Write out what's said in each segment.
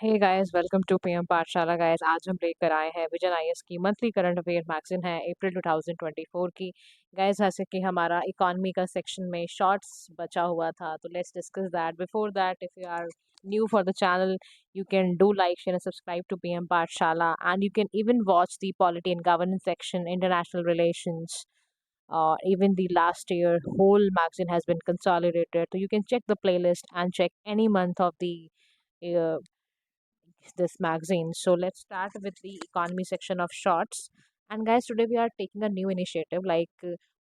Hey guys, welcome to PM Pathshala. Guys, आज हम लेकर आए हैं विजन आईएएस की मंथली करंट अफेयर मैगजीन है अप्रैल 2024 की। गाइस, जैसे कि हमारा इकोनॉमी का सेक्शन में शॉर्ट्स बचा हुआ था, तो let's discuss that. Before that, if you are new for the channel, you can do like, share and subscribe to PM Pathshala, and you can even watch the polity and governance section, international relations. Even the last year whole magazine has been consolidated, so you can check the playlist and check any month of the uh, this magazine. So let's start with the economy section of shorts. And guys, today we are taking a new initiative.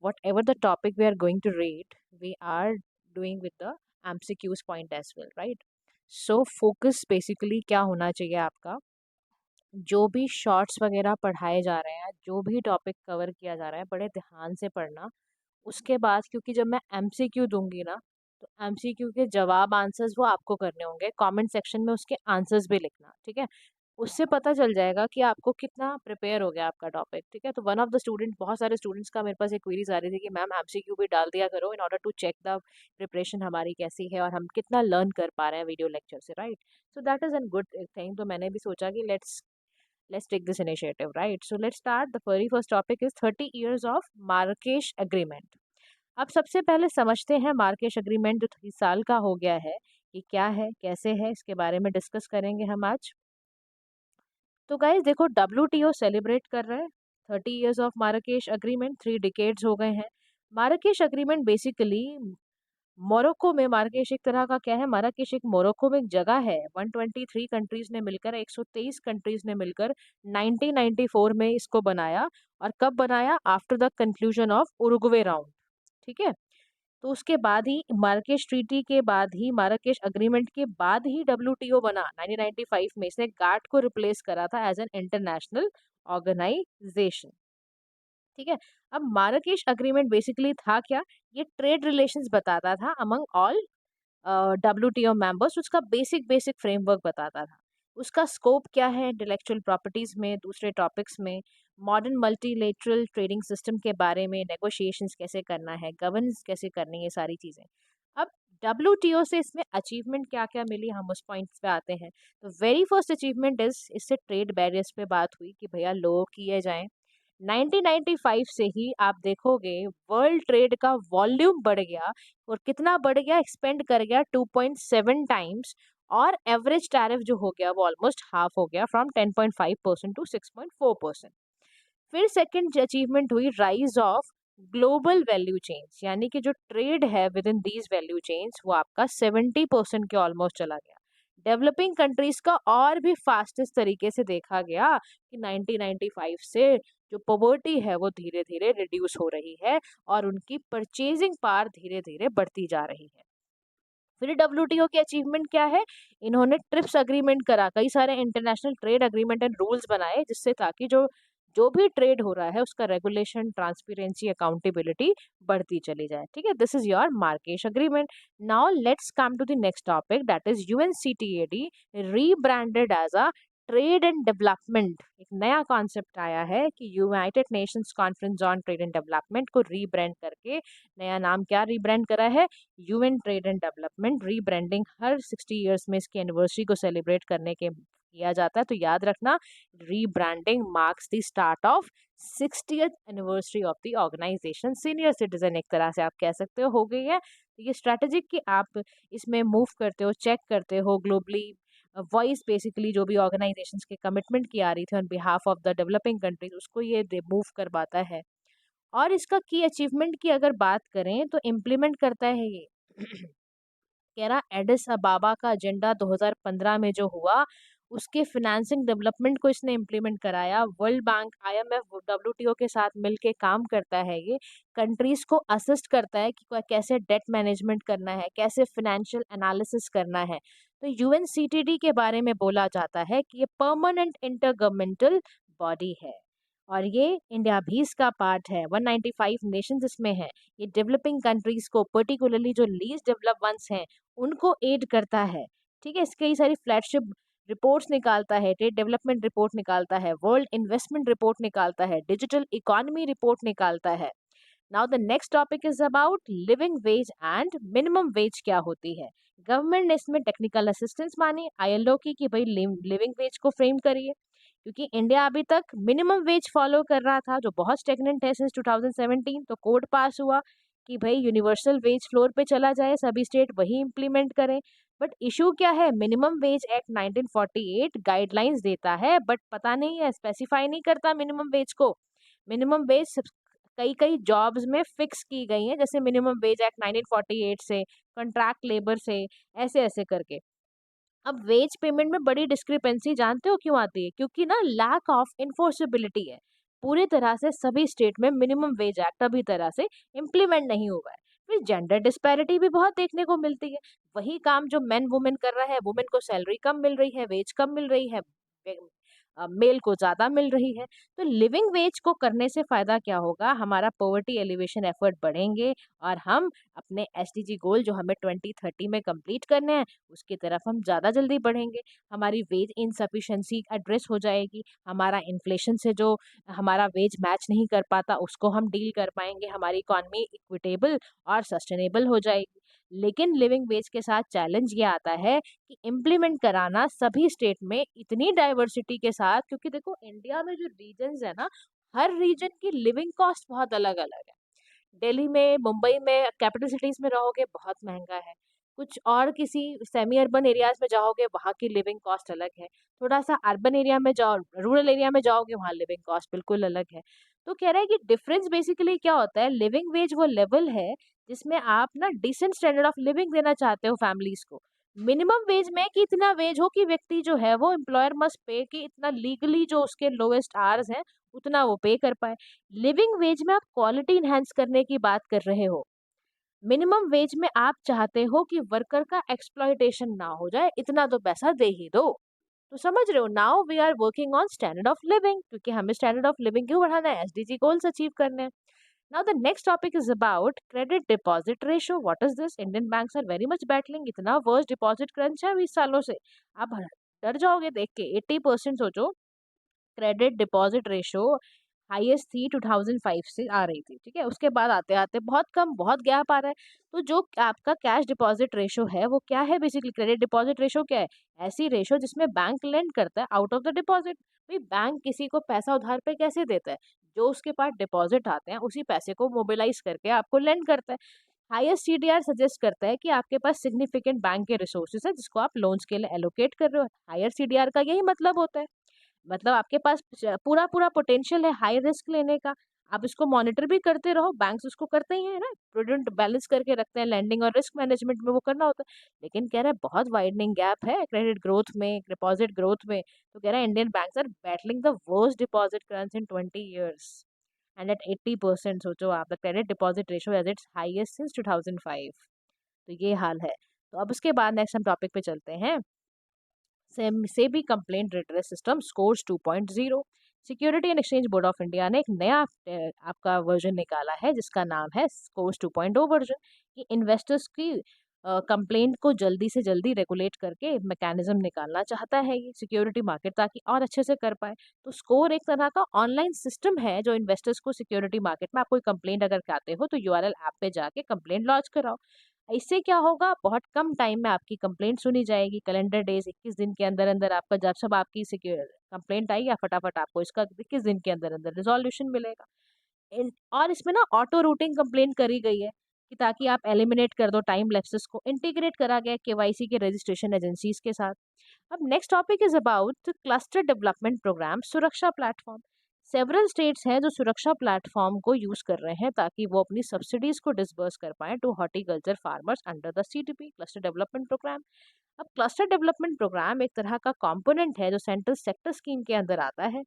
Whatever the topic we are going to read, we are doing with the MCQs point as well, right? So focus basically क्या होना चाहिए आपका, जो भी shorts वगैरह पढ़ाए जा रहे हैं, जो भी टॉपिक कवर किया जा रहा है, बड़े ध्यान से पढ़ना। उसके बाद क्योंकि जब मैं एमसीक्यू दूंगी ना, तो एमसीक्यू के जवाब आंसर्स वो आपको करने होंगे। कमेंट सेक्शन में उसके आंसर्स भी लिखना, ठीक है। उससे पता चल जाएगा कि आपको कितना प्रिपेयर हो गया आपका टॉपिक, ठीक है। तो वन ऑफ द स्टूडेंट, बहुत सारे स्टूडेंट्स का मेरे पास एक क्वेरीज आ रही थी कि मैम एमसीक्यू भी डाल दिया करो in order to check the preparation हमारी कैसी है और हम कितना लर्न कर पा रहे हैं वीडियो लेक्चर से, right. So that is an good thing. तो मैंने भी सोचा कि let's take this initiative, right? So let's start. The very first topic is 30 years of Marrakesh Agreement. अब सबसे पहले समझते हैं मार्केश अग्रीमेंट जो 30 साल का हो गया है, ये क्या है, कैसे है, इसके बारे में डिस्कस करेंगे हम आज। तो गाइस देखो, WTO सेलिब्रेट कर रहा है 30 इयर्स ऑफ मार्राकेश अग्रीमेंट, 3 डिकेड्स हो गए हैं। मार्राकेश अग्रीमेंट बेसिकली मोरक्को में, मार्राकेश एक तरह का क्या है, मार्राकेश एक मोरक्को में एक जगह है। 123 कंट्रीज ने मिलकर, 123 कंट्रीज ने मिलकर 1994 में इसको बनाया। और कब बनाया? After the conclusion of Uruguay round, ठीक है। तो उसके बाद ही मार्राकेश ट्रीटी के बाद ही, मार्राकेश अग्रीमेंट के बाद ही WTO बना 1995 में। इसने गाट को रिप्लेस करा था एज एन इंटरनेशनल ऑर्गेनाइजेशन, ठीक है। अब मार्राकेश अग्रीमेंट बेसिकली था क्या? ये ट्रेड रिलेशंस बताता था अमंग ऑल WTO मेंबर्स। उसका बेसिक बेसिक फ्रेमवर्क बताता था। उसका स्कोप क्या है? इंटेलेक्चुअल प्रॉपर्टीज में, दूसरे टॉपिक्स में, मॉडर्न मल्टीलेटरल ट्रेडिंग सिस्टम के बारे में, नेगोशिएशंस कैसे करना है, गवर्नेंस कैसे करनी है, ये सारी चीजें। अब WTO से इसमें अचीवमेंट क्या क्या मिली, हम उस पॉइंट्स पे आते हैं। तो वेरी फर्स्ट अचीवमेंट इज, इससे ट्रेड बैरियर्स पे बात हुई कि भैया लो किए जाएं। 1995 से ही आप देखोगे वर्ल्ड ट्रेड का वॉल्यूम बढ़ गया। और कितना बढ़ गया? एक्सपेंड कर गया 2.7 टाइम्स। और एवरेज टैरिफ जो हो गया वो ऑलमोस्ट हाफ हो गया, फ्रॉम 10.5% टू 6.4%। फिर सेकंड अचीवमेंट हुई rise of global value chains, यानी कि जो ट्रेड है with in these value chains वो आपका 70% के ऑलमोस्ट चला गया। डेवलपिंग कंट्रीज का और भी फास्टेस्ट तरीके से देखा गया कि 1995 से जो पॉवर्टी है वो धीरे धीरे रिड्यूस हो रही है और उनकी परचेजिंग पावर धीरे धीरे बढ़ती जा रही है। फिर WTO की अचीवमेंट क्या है? इन्होंने ट्रिप्स अग्रीमेंट करा, कई सारे international trade agreement and rules बनाए, जिससे ताकि जो जो भी ट्रेड हो रहा है उसका रेगुलेशन, ट्रांसपेरेंसी, अकाउंटेबिलिटी बढ़ती चली जाए, ठीक है। This is your Marrakesh agreement. Now let's come to the next topic, that is UNCTAD rebranded as a trade and development. एक नया कॉन्सेप्ट आया है कि United Nations conference on trade and development को रीब्रांड करके नया नाम क्या रीब्रांड करा है? UN trade and development. Rebranding हर 60 इयर्स में इसकी एनिवर्सरी को सेलिब्रेट करने के किया जाता है। तो याद रखना, rebranding marks the start of 60th anniversary of the organisation. Senior citizen एक तरह से आप कह सकते हो गई है। तो ये स्ट्रेटेजिक कि आप इसमें मूव करते हो, चेक करते हो ग्लोबली। वॉइस बेसिकली जो भी ऑर्गेनाइजेशंस के कमिटमेंट की आ रही थी on behalf of the developing countries, उसको ये मूव करवाता है। और इसका की अचीवमेंट की अगर बात करें तो इम्प्लीमेंट करता है ये कह रहा एडिस अबाबा का एजेंडा 2015 में जो हुआ, उसके फिनेंसिंग डेवलपमेंट को इसने इम्प्लीमेंट कराया। वर्ल्ड बैंक, IMF, WTO के साथ मिलके काम करता है। ये कंट्रीज को असिस्ट करता है कि कैसे डेट मैनेजमेंट करना है, कैसे फाइनेंशियल एनालिसिस करना है। तो UNCTD के बारे में बोला जाता है कि ये परमानेंट इंटरगवर्नमेंटल बॉडी है और ये इंडिया भी इसका पार्ट है। 195 नेशंस इसमें है। ये डेवलपिंग कंट्रीज को, पर्टिकुलरली जो लीस्ट डेवलप वंस हैं, उनको एड करता है, ठीक है। इसकी कई सारी फ्लैगशिप रिपोर्ट्स निकालता है, ट्रेड डेवलपमेंट रिपोर्ट निकालता है, वर्ल्ड इन्वेस्टमेंट रिपोर्ट निकालता है, डिजिटल इकोनॉमी रिपोर्ट निकालता है। Now the next topic is about living veg and minimum wage क्या होती है। गवर्नमेंट ने इसमें टेक्निकल असिस्टेंस मानी आईएलओ की कि भाई लिविंग वेज को फ्रेम करिए, क्योंकि इंडिया अभी तक मिनिमम वेज फॉलो कर रहा था जो बहुत स्टेगनेंट है सिंस 2017। तो कोड पास हुआ कि भाई यूनिवर्सल वेज फ्लोर पे चला जाए, सभी स्टेट वही इम्प्लीमेंट करें। बट इशू क्या है, मिनिमम वेज एक्ट 1948 गाइडलाइंस देता है बट पता नहीं है, स्पेसिफाई नहीं करता मिनिमम वेज को। मिनिमम वेज कई कई जॉब्स में फिक्स की गई हैं, जैसे मिनिमम वेज एक्ट 1948 से, कॉन्ट्रैक्ट लेबर से, ऐसे ऐसे करके। अब वेज पेमेंट में बड़ी डिस्क्रिपेंसी जानते हो क्यों आती है? क्योंकि ना लैक ऑफ इन्फोर्सेबिलिटी है। पूरी तरह से सभी स्टेट में मिनिमम वेज एक्ट अभी तरह से इम्प्लीमेंट नहीं हुआ है। फिर जेंडर डिस्पैरिटी भी बहुत देखने को मिलती है। वही काम जो मेन वुमेन कर रहा है, वुमेन को सैलरी कम मिल रही है, वेज कम मिल रही है, मेल को ज्यादा मिल रही है। तो लिविंग वेज को करने से फायदा क्या होगा, हमारा पॉवर्टी एलिवेशन एफर्ट बढ़ेंगे और हम अपने एसडीजी गोल जो हमें 2030 में कंप्लीट करने हैं उसकी तरफ हम ज़्यादा जल्दी बढ़ेंगे। हमारी वेज इनसफिशेंसी एड्रेस हो जाएगी, हमारा इन्फ्लेशन से जो हमारा वेज मैच नहीं कर पाता उसको हम डील कर पाएंगे, हमारी इकॉनमी इक्विटेबल और सस्टेनेबल हो जाएगी। लेकिन लिविंग वेज के साथ चैलेंज ये आता है कि इम्प्लीमेंट कराना सभी स्टेट में इतनी डाइवर्सिटी के साथ, क्योंकि देखो इंडिया में जो रीजन्स है ना, हर रीजन की लिविंग कॉस्ट बहुत अलग अलग है। दिल्ली में, मुंबई में, कैपिटल सिटीज में रहोगे बहुत महंगा है। कुछ और किसी सेमी अर्बन एरियाज में जाओगे वहाँ की लिविंग कॉस्ट अलग है। थोड़ा सा अर्बन एरिया में जाओ, रूरल एरिया में जाओगे वहाँ लिविंग कॉस्ट बिल्कुल अलग है। तो कह रहा है कि डिफरेंस बेसिकली क्या होता है, लिविंग वेज वो लेवल है जिसमें आप ना डिसेंट स्टैंडर्ड ऑफ लिविंग देना चाहते हो फैमिलीज को। मिनिमम वेज में कि इतना वेज हो कि व्यक्ति जो है वो एम्प्लॉयर मस्ट पे कि इतना लीगली जो उसके लोएस्ट आवर्स हैं उतना वो पे कर पाए। लिविंग वेज में आप क्वालिटी इनहेंस करने की बात कर रहे हो, मिनिमम वेज में आप चाहते हो कि वर्कर का एक्सप्लॉयटेशन ना हो जाए, इतना तो पैसा दे ही दो। तो समझ रहे हो, now we are working on standard of living, क्योंकि हमें स्टैंडर्ड ऑफ लिविंग क्यों बढ़ाना है, एसडीजी गोल्स अचीव करने हैं। Now the next topic is about credit deposit ratio. What is this? Indian banks are very much battling, इतना worst deposit crunch है 20 सालों से। आप डर जाओगे देख के। 80% सोचो, क्रेडिट डिपॉजिट रेशो हाईएस्ट थी 2005 से आ रही थी, ठीक है, उसके बाद आते आते बहुत कम, बहुत गैप आ रहा है। तो जो आपका कैश डिपॉजिट रेशो है वो क्या है, बेसिकली क्रेडिट डिपॉजिट रेशो क्या है? ऐसी रेशो जिसमें बैंक लेंड करता है आउट ऑफ द डिपॉजिट। भाई बैंक किसी को पैसा उधार पे कैसे देता है? जो उसके पास डिपॉजिट आते हैं उसी पैसे को मोबिलाइज करके आपको लेंड करता है। हाईएस्ट सीडीआर सजेस्ट करता है कि आपके पास सिग्निफिकेंट बैंक के रिसोर्सेज है जिसको आप लोन्स के लिए एलोकेट कर रहे हो। हायर सीडीआर का यही मतलब होता है, मतलब आपके पास पूरा पूरा पोटेंशियल है हाई रिस्क लेने का। आप इसको मॉनिटर भी करते रहो, बैंक्स उसको करते ही है ना, प्रूडेंट बैलेंस करके रखते हैं, लैंडिंग और रिस्क मैनेजमेंट में वो करना होता है। लेकिन कह रहा है बहुत वाइडनिंग गैप है क्रेडिट ग्रोथ में, डिपॉजिट ग्रोथ में। तो कह रहा है Indian banks are battling the worst deposit crunch in 20 years and at 80%। सोचो आप, the credit deposit ratio as it's highest since 2005। तो ये हाल है। तो अब उसके बाद नेक्स्ट हम टॉपिक पे चलते हैं, SEBI complaint redress system scores 2.0। Security and exchange board of India ने एक नया आपका वर्जन निकाला है जिसका नाम है स्कोर्स 2.0 वर्जन, कि इन्वेस्टर्स की कंप्लेंट को जल्दी से जल्दी रेगुलेट करके मैकेनिज्म निकालना चाहता है ये सिक्योरिटी मार्केट, ताकि और अच्छे से कर पाए। तो स्कोर एक तरह का ऑनलाइन सिस्टम है जो इन्वेस्टर्स को सिक्योरिटी मार्केट में, आप कोई कंप्लेंट अगर चाहते हो तो यूआरएल ऐप पे जाके कंप्लेंट लॉन्च कराओ। इससे क्या होगा, बहुत कम टाइम में आपकी कंप्लेंट सुनी जाएगी, कैलेंडर डेज 21 दिन के अंदर अंदर आपका जब सब आपकी कंप्लेंट आई या फटाफट आपको इसका 21 दिन के अंदर अंदर रिजोल्यूशन मिलेगा। और इसमें ना ऑटो रूटिंग कंप्लेंट करी गई है कि ताकि आप एलिमिनेट कर दो टाइम लैप्सेस को, इंटीग्रेट करा गया केवाईसी के रजिस्ट्रेशन एजेंसीज के साथ। अब next topic is about cluster development programme Suraksha platform. Several states हैं जो सुरक्षा प्लेटफॉर्म को यूज कर रहे हैं ताकि वो अपनी सब्सिडीज को डिसबर्स कर पाए to horticulture farmers under the CDP cluster development programme. अब क्लस्टर डेवलपमेंट प्रोग्राम एक तरह का कंपोनेंट है जो सेंट्रल सेक्टर स्कीम के अंदर आता है।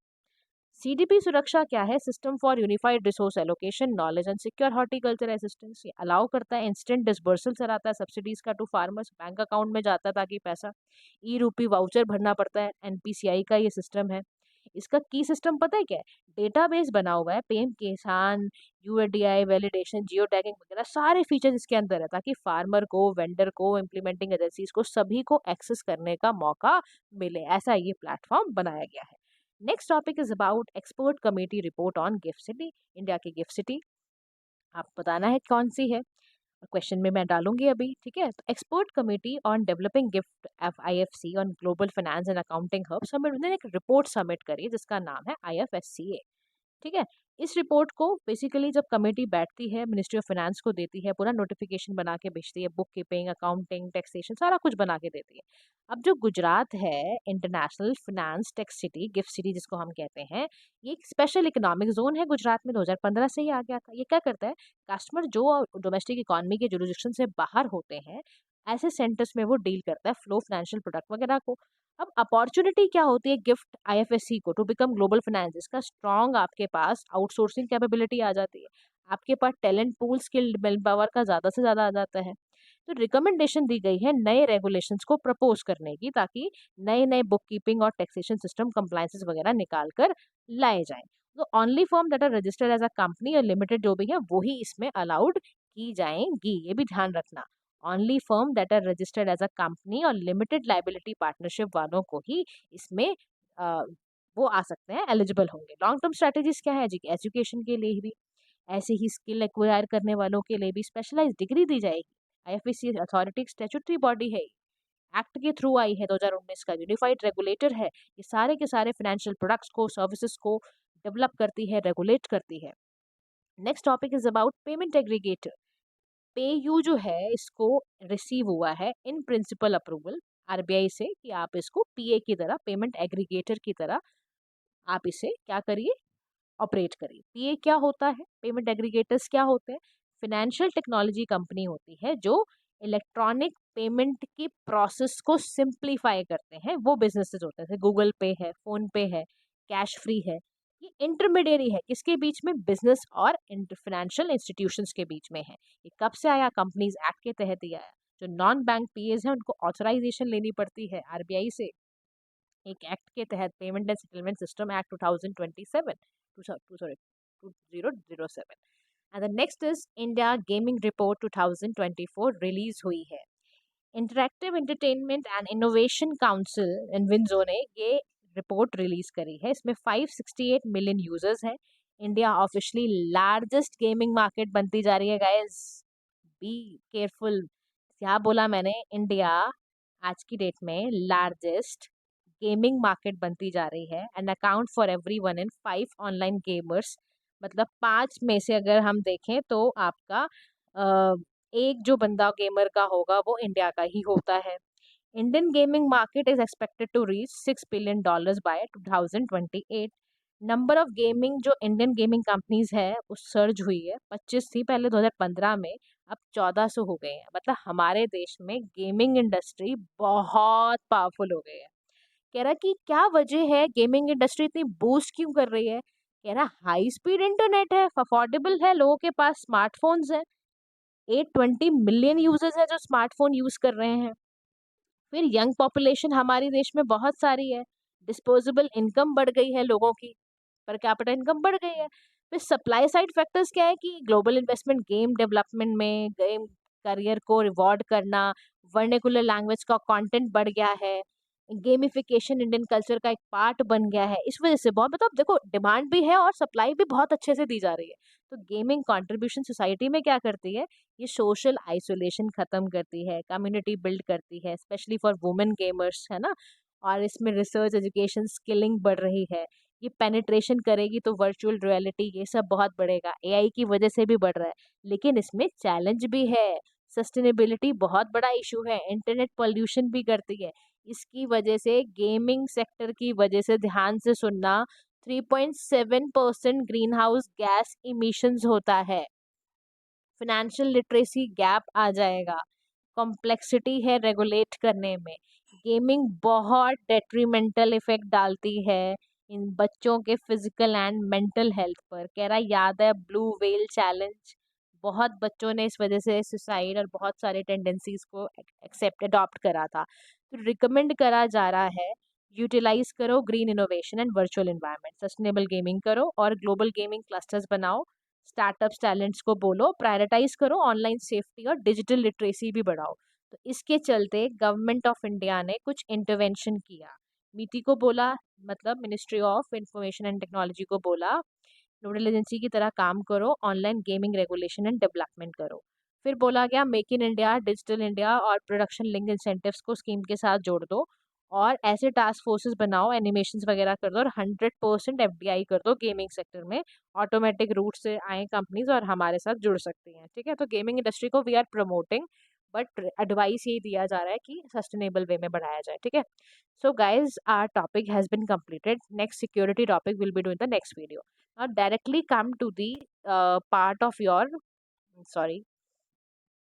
सीडीपी सुरक्षा क्या है, system for unified resource allocation knowledge and secure horticulture assistance. ये अलाउ करता है इंस्टेंट डिसबर्सल कराता है सब्सिडीज का टू फार्मर्स, बैंक अकाउंट में जाता है ताकि पैसा, ई रूपी वाउचर भरना पड़ता है, एनपीसीआई का ये सिस्टम है। इसका की सिस्टम पता है क्या है, डेटाबेस बना हुआ है, पीएम किसान, यूआईडीआई वैलिडेशन, जियो टैगिंग वगैरह सारे फीचर्स इसके अंदर है ताकि फार्मर को, वेंडर को, इम्प्लीमेंटिंग एजेंसीज को, सभी को एक्सेस करने का मौका मिले, ऐसा ये प्लेटफॉर्म बनाया गया है। Next topic is about expert committee report on gift city, India की गिफ्ट सिटी। आप बताना है कौन सी है, क्वेश्चन में मैं डालूंगी अभी, ठीक है। तो expert committee on developing gift IFC on global finance and accounting hub submit, उन्होंने एक रिपोर्ट सबमिट करी जिसका नाम है IFSCA, ठीक है। इस रिपोर्ट को बेसिकली जब कमेटी बैठती है, मिनिस्ट्री ऑफ फाइनेंस को देती है, पूरा नोटिफिकेशन बना के भेजती है, बुक कीपिंग, अकाउंटिंग, टैक्सेशन, सारा कुछ बना के देती है। अब जो गुजरात है, international finance tax city, gift city जिसको हम कहते हैं, ये एक स्पेशल इकोनॉमिक जोन है गुजरात में, 2015 से ही आ गया था। ये क्या करता है, कस्टमर जो डोमेस्टिक इकोनॉमी के जुरिडिक्शन से बाहर होते हैं, ऐसे सेंटर्स में वो डील करता है फ्लो फाइनेंशियल प्रोडक्ट वगैरह को। अब अपॉर्चुनिटी क्या होती है गिफ्ट IFSC को टू बिकम ग्लोबल फाइनेंस, इसका स्ट्रॉन्ग आपके पास आउटसोर्सिंग कैपेबिलिटी आ जाती है, आपके पास talent pool, skilled manpower का ज़्यादा से ज़्यादा आ जाता है। तो रिकमेंडेशन दी गई है नए रेगुलेशंस को प्रपोज करने की, ताकि नए नए बुक कीपिंग और टैक्सेशन सिस्टम कंप्लायंसेस वगैरह निकाल कर लाए जाएं। तो only firm that are registered as a company और लिमिटेड जो भी है वो ही इसमें अलाउड की जाएंगी, ये भी ध्यान रखना। Only firm that are registered as a company और लिमिटेड लाइबिलिटी पार्टनरशिप वालों को ही इसमें अ, वो आ सकते हैं, एलिजिबल होंगे। लॉन्ग टर्म स्ट्रेटेजीज क्या है, एजुकेशन के लिए भी, ऐसे ही स्किल एक्वायर करने वालों के लिए भी स्पेशलाइज डिग्री दी जाएगी। IFSC अथॉरिटी एक स्टैट्यूटरी बॉडी है, एक्ट के थ्रू आई है, 2019 का यूनिफाइड रेगुलेटर है, ये सारे के सारे फाइनेंशियल प्रोडक्ट्स को, सर्विसेज को डेवलप करती है, रेगुलेट करती है। Next topic is about payment aggregator. PayU जो है इसको रिसीव हुआ है इन प्रिंसिपल अप्रूवल RBI से कि आप इसको PA की तरह, पेमेंट एग्रीगेटर की तरह आप इसे क्या करिए, ऑपरेट करिए। PA क्या होता है, पेमेंट एग्रीगेटर्स क्या होते हैं, फाइनेंशियल टेक्नोलॉजी कंपनी होती है जो इलेक्ट्रॉनिक पेमेंट की प्रोसेस को सिंप्लीफाई करते हैं, वो बिजनेसेस होते हैं, जैसे गूगल पे है, फोन पे है, कैश फ्री है। ये इंटरमीडियरी है किसके बीच में, बिजनेस और फाइनेंशियल इंस्टीट्यूशंस के बीच में है। ये कब से आया, कंपनीज एक्ट के तहत ही आया। जो नॉन बैंक PAs हैं उनको ऑथराइजेशन लेनी पड़ती है RBI से, एक एक्ट के तहत, payment and settlement system act 2027, sorry 2007। And the next is India gaming report 2024 release हुई है। Interactive entertainment and innovation council in WinZO ने ये रिपोर्ट रिलीज करी है। इसमें 568 मिलियन यूजर्स हैं। India officially largest gaming market बनती जा रही है गाइस, बी केयरफुल। क्या बोला मैंने, इंडिया आज की डेट में लार्जेस्ट गेमिंग मार्केट बनती जा रही है and account for everyone in 5 online gamers. मतलब 5 में से अगर हम देखें तो आपका एक जो बंदा गेमर का होगा वो इंडिया का ही होता है। Indian gaming market is expected to reach $6 billion by 2028। Number of gaming जो इंडियन गेमिंग कंपनीज है वो सर्ज हुई है, 25 थी पहले 2015 में, अब 1400 हो गए हैं। मतलब हमारे देश में गेमिंग इंडस्ट्री बहुत पावरफुल हो गई है। कह रहा कि क्या वजह है गेमिंग इंडस्ट्री इतनी बूस्ट क्यों कर रही है, कह रहा हाई स्पीड इंटरनेट है, अफोर्डेबल है, लोगों के पास स्मार्टफोन्स हैं, 820 मिलियन यूजर्स है जो स्मार्टफोन यूज कर रहे हैं। फिर यंग पॉपुलेशन हमारे देश में बहुत सारी है, डिस्पोजेबल इनकम बढ़ गई है लोगों की, पर कैपिटा इनकम बढ़ गई है। फिर सप्लाई साइड फैक्टर्स क्या है कि ग्लोबल इन्वेस्टमेंट गेम डेवलपमेंट में, गेम करियर को रिवॉर्ड करना, वर्नेकुलर लैंग्वेज का कंटेंट बढ़ गया है, गेमिफिकेशन इंडियन कल्चर का एक पार्ट बन गया है। इस वजह से बहुत, मतलब देखो डिमांड भी है और सप्लाई भी बहुत अच्छे से दी जा रही है। तो गेमिंग कंट्रीब्यूशन सोसाइटी में क्या करती है, ये सोशल आइसोलेशन खत्म करती है, कम्युनिटी बिल्ड करती है, स्पेशली फॉर वुमेन गेमर्स, है ना। और इसमें रिसर्च, एजुकेशन, स्किलिंग बढ़ रही है। ये पेनिट्रेशन करेगी तो वर्चुअल रियलिटी ये सब बहुत बढ़ेगा, AI की वजह से भी बढ़ रहा है। लेकिन इसमें चैलेंज भी है, सस्टेनेबिलिटी बहुत बड़ा इशू है, इंटरनेट पॉल्यूशन भी करती है। इसकी वजह से गेमिंग सेक्टर की वजह से, ध्यान से सुनना, 3.7% ग्रीन हाउस गैस इमिशंस होता है। फिनेंशियल लिटरेसी गैप आ जाएगा, कॉम्प्लेक्सिटी है रेगुलेट करने में। गेमिंग बहुत डेट्रीमेंटल इफेक्ट डालती है इन बच्चों के फिजिकल एंड मेंटल हेल्थ पर। कह रहा याद है ब्लू व्हेल चैलेंज, बहुत बच्चों ने इस वजह से सुसाइड और बहुत सारे टेंडेंसीज को एक्सेप्ट अडॉप्ट करा था। तो रिकमेंड करा जा रहा है, यूटिलाइज करो green innovation and virtual environment, sustainable gaming करो और ग्लोबल गेमिंग क्लस्टर्स बनाओ, स्टार्टअप्स टैलेंट्स को बोलो, प्रायोरिटाइज करो, ऑनलाइन सेफ्टी और डिजिटल लिटरेसी भी बढ़ाओ। तो इसके चलते गवर्नमेंट ऑफ इंडिया ने कुछ इंटरवेंशन किया। मीटी को बोला, मतलब ministry of information and technology को बोला, नोडल एजेंसी की तरह काम करो, online gaming regulation and development करो। फिर बोला गया make in India, digital India और प्रोडक्शन लिंक इंसेंटिव्स को स्कीम के साथ जोड़ दो, और ऐसे टास्क फोर्सेस बनाओ, एनिमेशंस वगैरह कर दो, और 100% एफडीआई कर दो गेमिंग सेक्टर में। ऑटोमेटिक रूट से आए कंपनीज और हमारे साथ जुड़ सकती हैं। ठीक है, तो गेमिंग इंडस्ट्री को we are promoting, but advice यही दिया जा रहा है कि सस्टेनेबल वे में बढ़ाया जाए। ठीक है, so guys, our topic has been completed. Next security topic will be doing the next video. Now directly come to the part of your, sorry,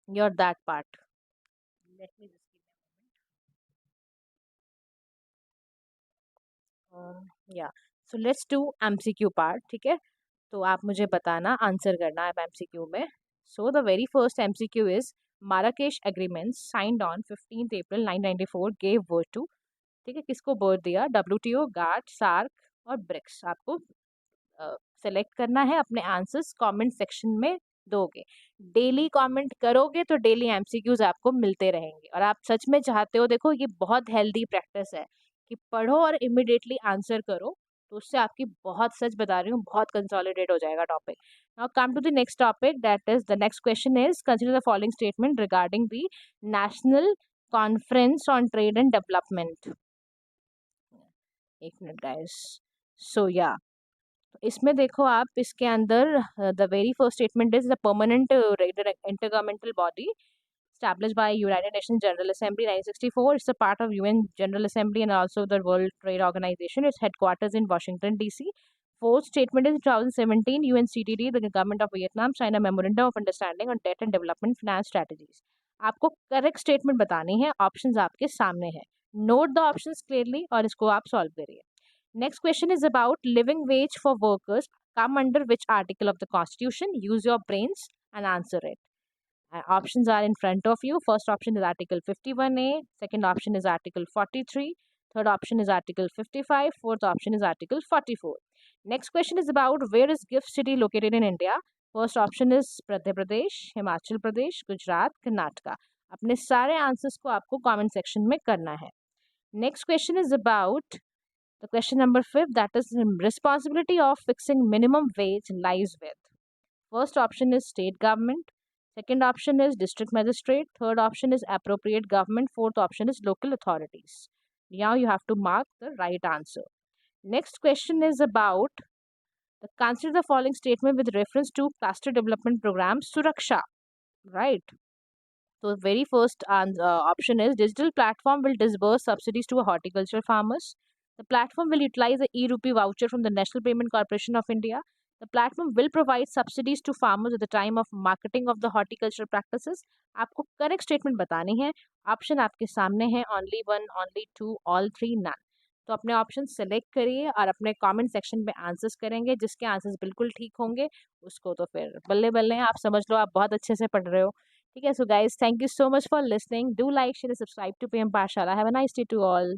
your that part. Let me just give me a moment. Yeah, so let's do MCQ part. ठीक है, तो आप मुझे बताना, answer करना है MCQ में. So the very first MCQ is Marrakesh Agreement signed on 15th April 1994 gave birth to. ठीक है, किसको बर्थ दिया? WTO, गाट, सार्क और ब्रिक्स. आपको सेलेक्ट करना है, अपने आंसर्स कमेंट सेक्शन में दोगे। डेली कमेंट करोगे तो डेली एमसीक्यूज आपको मिलते रहेंगे। और आप सच में चाहते हो, देखो ये बहुत हेल्दी प्रैक्टिस है कि पढ़ो और इमिडिएटली आंसर करो, तो उससे आपकी बहुत, सच बता रही हूँ, बहुत कंसोलिडेट हो जाएगा topic. Now come to the next topic, that is the next question is consider the following statement regarding the national conference on trade and development. एक मिनट गाइस, सो या इसमें देखो आप, इसके अंदर the very first statement is the permanent intergovernmental body established by United Nations General Assembly 1964. It's a part of UN General Assembly and also the World Trade Organization. Its headquarters in Washington DC. Fourth statement is 2017 UNCTD, the government of Vietnam signed a memorandum of understanding on debt and development finance strategies. आपको correct statement बतानी है, options आपके सामने है, note the options clearly और इसको आप solve करिए। Next question is about living wage for workers come under which article of the Constitution? Use your brains and answer it. Options are in front of you. First option is Article 51A. Second option is Article 43. Third option is Article 55. Fourth option is Article 44. Next question is about where is GIFT City located in India? First option is Madhya Pradesh, Himachal Pradesh, Gujarat, Karnataka. अपने सारे answers को आपको comment section में करना है। Next question is about the question number 5, that is responsibility of fixing minimum wage lies with. First option is state government. Second option is district magistrate. Third option is appropriate government. Fourth option is local authorities. Now you have to mark the right answer. Next question is about consider the following statement with reference to cluster development program Suraksha. Right. So very first option is digital platform will disburse subsidies to horticulture farmers. The platform will utilize the e-rupee voucher from the National Payment Corporation of India. The platform will provide subsidies to farmers at the time of marketing of the horticultural practices. आपको correct statement बतानी है, option आपके सामने है, only one, only two, all three, none. तो अपने option select करिए और अपने कमेंट सेक्शन में आंसर्स करेंगे। जिसके आंसर्स बिल्कुल ठीक होंगे उसको तो फिर बल्ले बल्ले, आप समझ लो आप बहुत अच्छे से पढ़ रहे हो। ठीक है, so guys, thank you so much for listening. Do like, share, subscribe to PM Pathshala. Have a nice day to all.